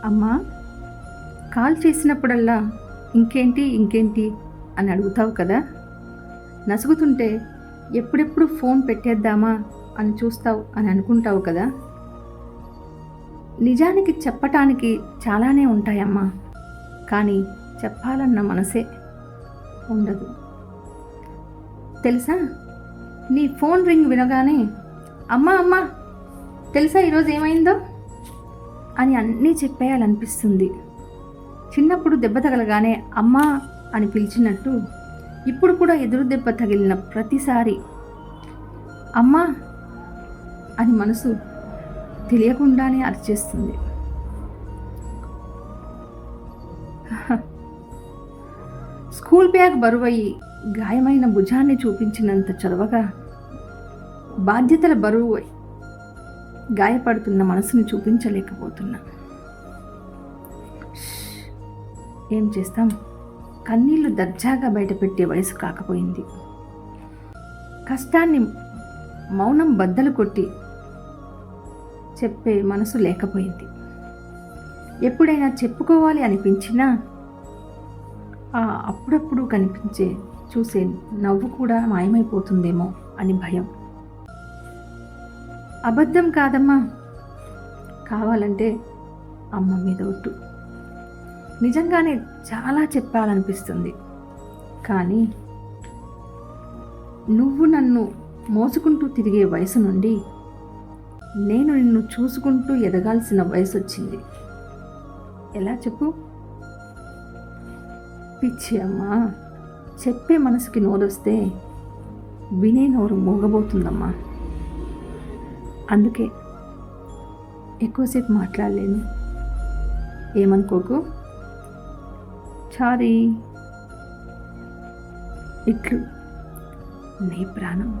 అమ్మా, కాల్ చేసినప్పుడల్లా ఇంకేంటి ఇంకేంటి అని అడుగుతావు కదా. నసుగుతుంటే ఎప్పుడెప్పుడు ఫోన్ పెట్టేద్దామా అని చూస్తావు అని అనుకుంటావు కదా. నిజానికి చెప్పటానికి చాలానే ఉంటాయమ్మా, కానీ చెప్పాలన్న మనసే ఉండదు. తెలుసా, నీ ఫోన్ రింగ్ వినగానే అమ్మా అమ్మా తెలుసా ఈరోజు ఏమైందో అని అన్నీ చెప్పేయాలనిపిస్తుంది. చిన్నప్పుడు దెబ్బ తగలగానే అమ్మా అని పిలిచినట్టు ఇప్పుడు కూడా ఎదురు దెబ్బ తగిలిన ప్రతిసారి అమ్మా అని మనసు తెలియకుండానే అరిచేస్తుంది. స్కూల్ బ్యాగ్ బరువయ్యి గాయమైన భుజాన్ని చూపించినంత చొరవగా బాధ్యతల బరువు గాయపడుతున్న మనసుని చూపించలేకపోతున్నా. ఏం చేస్తాం, కన్నీళ్లు దర్జాగా బయటపెట్టే వయసు కాకపోయింది. కష్టాన్ని మౌనం బద్దలు కొట్టి చెప్పే మనసు లేకపోయింది. ఎప్పుడైనా చెప్పుకోవాలి అనిపించినా అప్పుడప్పుడు కనిపించే చూసే నవ్వు కూడా మాయమైపోతుందేమో అని భయం. అబద్ధం కాదమ్మా, కావాలంటే అమ్మ మీద ఒట్టు. నిజంగానే చాలా చెప్పాలనిపిస్తుంది, కానీ నువ్వు నన్ను మోసుకుంటూ తిరిగే వయసు నుండి నేను నిన్ను చూసుకుంటూ ఎదగాల్సిన వయసు వచ్చింది. ఎలా చెప్పు? పిచ్చి అమ్మా, చెప్పే మనసుకి నోరొస్తే వినే నోరు మూగబోతుందమ్మా. అందుకే ఎక్కువసేపు మాట్లాడలేను, ఏమనుకోకు. సారీ. ఇట్లు నీ ప్రాణం.